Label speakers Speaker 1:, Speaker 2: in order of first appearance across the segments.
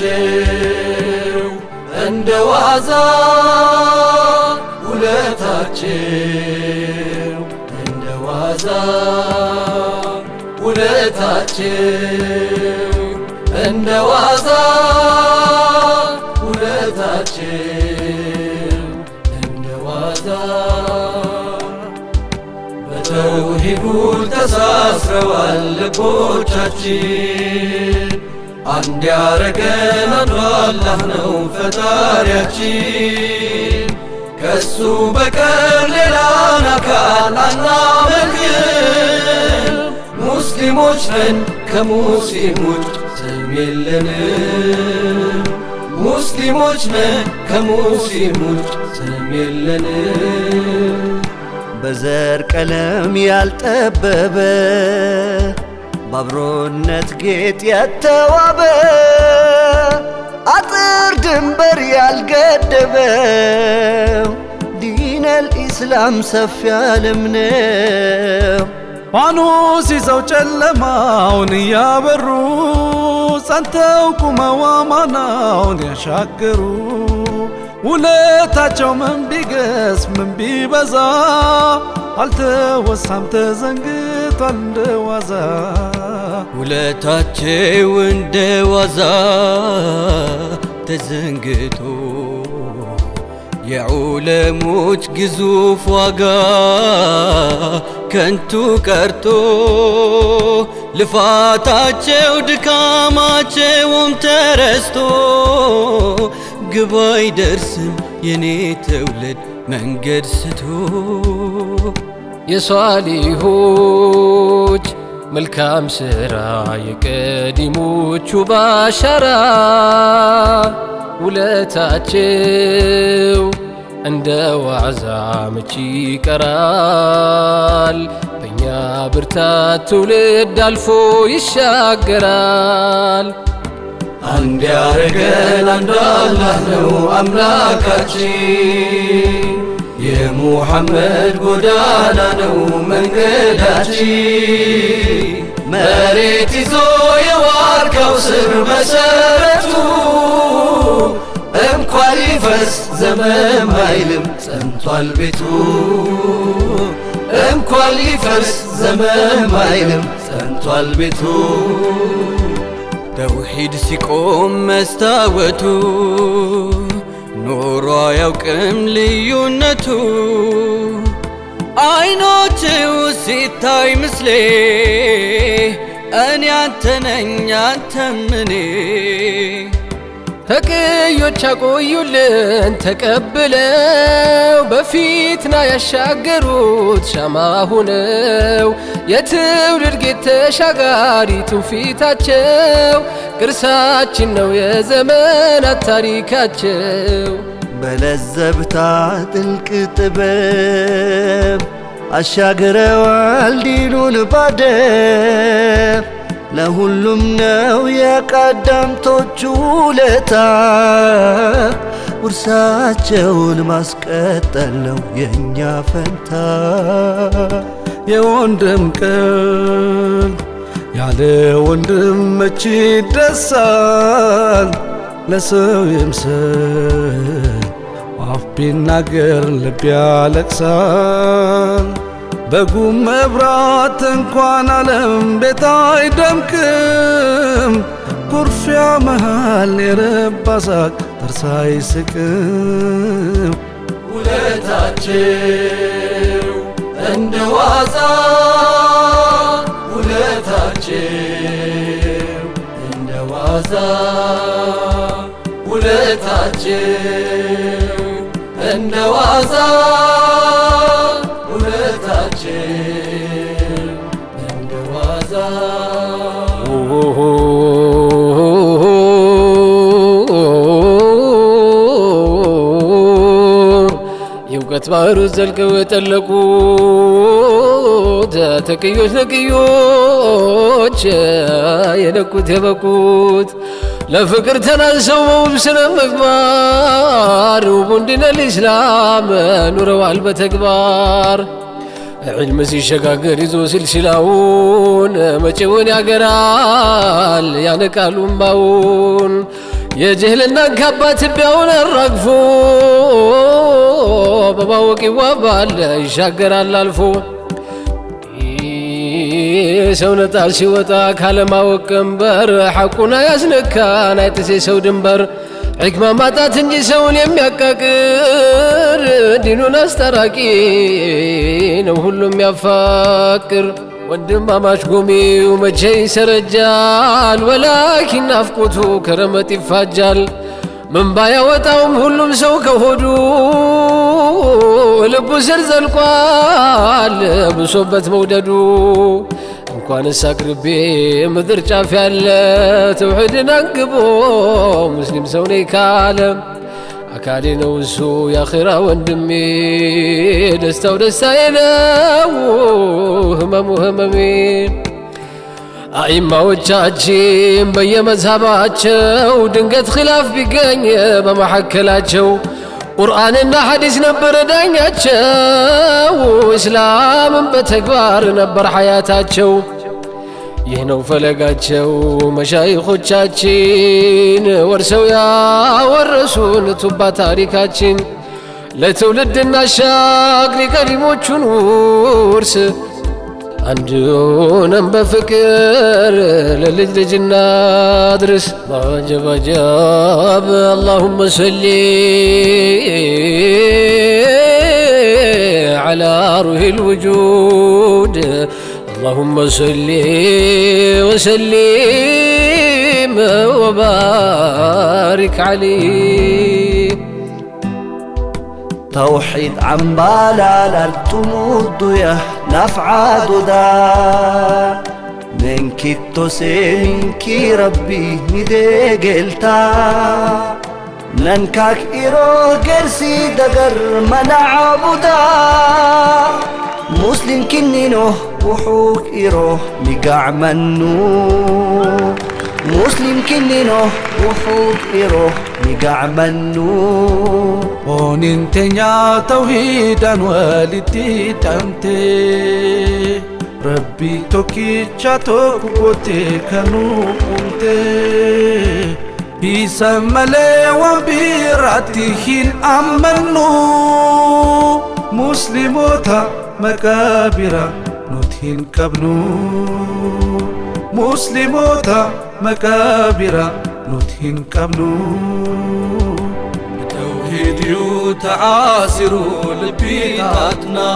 Speaker 1: ውለታቸው እንደ ዋዛ ውለታቸው እንደ ዋዛ ውለታቸው እንደ ዋዛ ውለታቸው እንደ ዋዛ በተውሂዱ ተሳስረዋል ልቦቻችን አንድ ያረገን አንዱ አላህ ነው ፈጣሪያችን ከሱ በቀር ሌላን አካል አናመልክም ሙስሊሞች ነን ከሙስሊሞች ስም የለንም ሙስሊሞች ነን ከሙስሊሞች ስም የለንም
Speaker 2: በዘር ቀለም ያልጠበበ በአብሮነት ጌጥ የተዋበ አጥር ድንበር ያልገደበው ዲነል ኢስላም ሰፊ ዓለም ነው።
Speaker 3: ፋኖስ ይዘው ጨለማውን እያበሩ ጸንተው ቁመው አማናውን ያሻገሩ ውለታቸው ምን ቢገስ ምን ቢበዛ አልተወሳም ተዘንግቷል እንደ ዋዛ
Speaker 1: ውለታቸው እንደ ዋዛ ተዘንግቶ የዑለሞች ግዙፍ ዋጋ ከንቱ ቀርቶ ልፋታቸው ድካማቸውም ተረስቶ ግብ አይደርስም የኔ ትውልድ መንገድ ስቶ
Speaker 4: የሷሊሆች መልካም ሥራ የቀዲሞቹ ባሻራ ውለታቸው እንደ ዋዛ መች ይቀራል በእኛ ብርታት ትውልድ አልፎ ይሻገራል
Speaker 1: አንድ ያረገን አንዱ አላህ ነው አምላካችን የሙሐመድ ጎዳና ነው መንገዳችን መሬት ይዞ የዋርካው ስር መሰረቱ እንኳን ሊፈርስ ዘመን አይልም ጸንቷል ቤቱ እንኳን ሊፈርስ ዘመን አይልም ጸንቷል ቤቱ ተውሂድ ሲቆም መስታወቱ ኖሮ አያውቅም ልዩነቱ አይኖችው ሲታይ ምስሌ እኔ አንተ ነኝ አንተም እኔ
Speaker 4: ተቅዮች ያቆዩልን ተቀብለው በፊትና ያሻገሩት ሻማ ሆነው የትውልድ ጌጥ ተሻጋሪ ትውፊታቸው ቅርሳችን ነው የዘመናት ታሪካቸው
Speaker 2: በለዘብታ ጥልቅ ጥበብ አሻግረዋል ዲኑን ባደብ ለሁሉም ነው የቀደምቶቹ ውለታ ውርሳቸውን ማስቀጠል ነው የእኛ ፈንታ
Speaker 3: የወንድም ቀን ያለ ወንድም መች ይደሳል ለሰው ይምሰል አፍ ቢናገር ልብ ያለቅሳል በጉም መብራት እንኳን ዓለም ቤት አይደምቅም ኩርፊያ መሃል የረባ ሳቅ ጥርስ አይስቅም
Speaker 1: ውለታቸው እንደ ዋዛ ውለታቸው እንደ ዋዛ ውለታቸው እንደ ዋዛ ውለታቸው እንደ ዋዛ
Speaker 4: የእውቀት ባህሩ ዘልቀው የጠለቁት ተቅዮች ነቅዮች የነቁት የበቁት ለፍቅር ተናንሰው በውብ ስነ ምግባር ውቡን ዲነል ኢስላም ኑረዋል በተግባር ዕልም ሲሸጋገር ይዞ ሲልሲላውን መጪውን ያገራል ያነቃሉ እምባውን የጅህልና ካባት ቢያውን አራግፎ በማወቅ ይዋባል ይሻገራል አልፎ ሰው ነጣ ሲወጣ ካለማወቅ ቀንበር ሐቁን ያስነካን አይጥሴ ሰው ድንበር ሕክማ ማጣት እንጂ ሰውን የሚያቃቅር ዲኑን አስታራቂ ነው ሁሉም ያፋቅር ወንድማማች ጎሚው መቼ ይሰረጃል ወላኪን ናፍቆቱ ከረመጥ ይፋጃል ምን ባያወጣውም ሁሉም ሰው ከሆዱ ልቡ ስር ዘልቋል ብሶበት መውደዱ እንኳንስ አቅርቤ ምድር ጫፍ ያለ ተውሂድን አንግቦ ሙስሊም ሰው ነኝ ካለ አካሌ ነው እሱ የአኺራ ወንድሜ ደስታው ደስታዬ ነው ህመሙ ህመሜ አኢማዎቻችን በየመዝሃባቸው ድንገት ኺላፍ ቢገኝ በመሐከላቸው ቁርአንና ሐዲስ ነበር ዳኛቸው እስላምን በተግባር ነበር ሐያታቸው ይህ ነው ፈለጋቸው መሻይኾቻችን ወርሰው ያወረሱን ቱባ ታሪካችን ለትውልድ እናሻግር ከሊሞቹን ውርስ አንድ ሆነን በፍቅር ለልጅ ልጅ እናድርስ ባጀብ አጀብ اللهم صل على روح الوجود اللهم صل وسلم وبارك عليه
Speaker 2: توحيد عمبالا لالتمود يا نفع دودا منك التوسي منك ربي ندقلتا ننكاك إيرو قرسي دقر منع بودا مسلم كنينو وحوك إيرو نقع منو مسلم كنينو وحوك إيرو نقع منو
Speaker 3: وننتنيا توحيدا والدي تمتي ربي توكي شاتوك بوتي كانو قمتي بيسملي وبيراتيهن أمنو مسلموتا مكابرة نتهن كبنو مسلموتا مكابرة نتهن كبنو
Speaker 1: توحيديو تعاسروا لبيتاتنا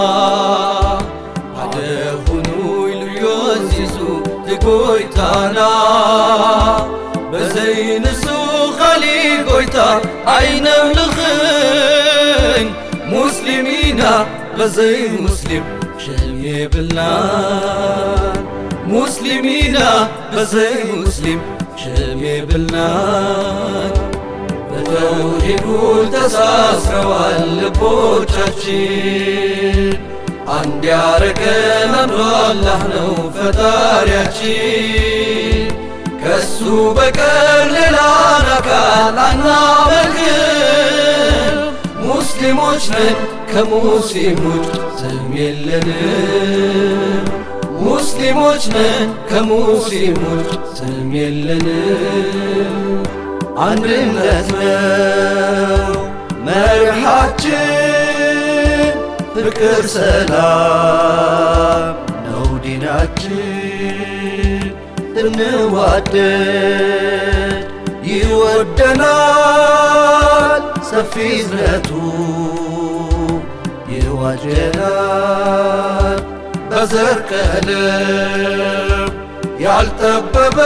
Speaker 1: عدفنو يليوزيزو تقويتانا بزين سو خلي قويتا عين ملخن مسلمينا بزين مسلم شهمي بالله مسلمينا بزين مسلم شهمي بالله በተውሂዱ ተሳስረዋል ልቦቻችን አንድ ያረገን አንዱ አላህ ነው ፈጣሪያችን ከሱ በቀር ሌላን አካል አናመልክም ሙስሊሞች ነን ከሙስሊሞች ዘም የለንም ሙስሊሞች ነን ከሙስሊሞች ዘም የለንም አንድነት ነው መርሃችን ፍቅር ሰላም ነው ዲናችን እንዋደድ ይወደናል ሰፊ እዝነቱ ይዋጀናል በዘር ቀለም ያልጠበበ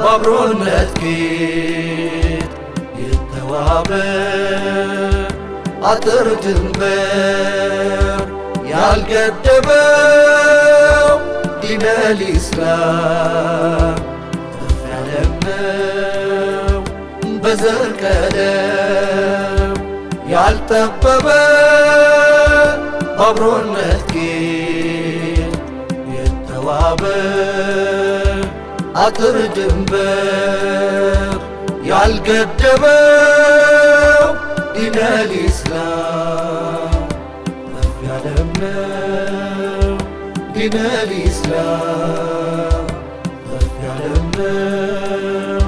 Speaker 1: ባብሮነት ጌጥ የተዋበ አጥር ድንበር ያልገደበው ዲነል ኢስላም ከፍ ያለም ነው በዘር ቀለም ያልጠበበ ባብሮነት ጌጥ የተዋበ አጥር ድንበር ያልገደበው ዲነል ኢስላም ከፍ ያለም ነው ዲነል ኢስላም ከፍ ያለም ነው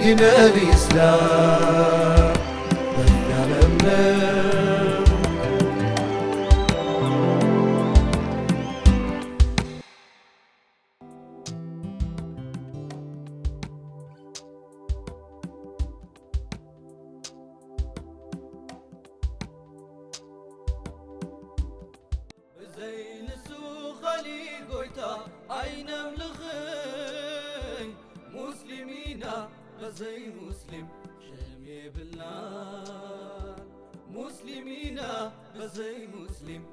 Speaker 2: دين الإسلام يعلمنا
Speaker 1: زين السوخلي قويتا عينم لخي مسلمينا غزي مسلم شمي بالله مسلمينا غزي مسلم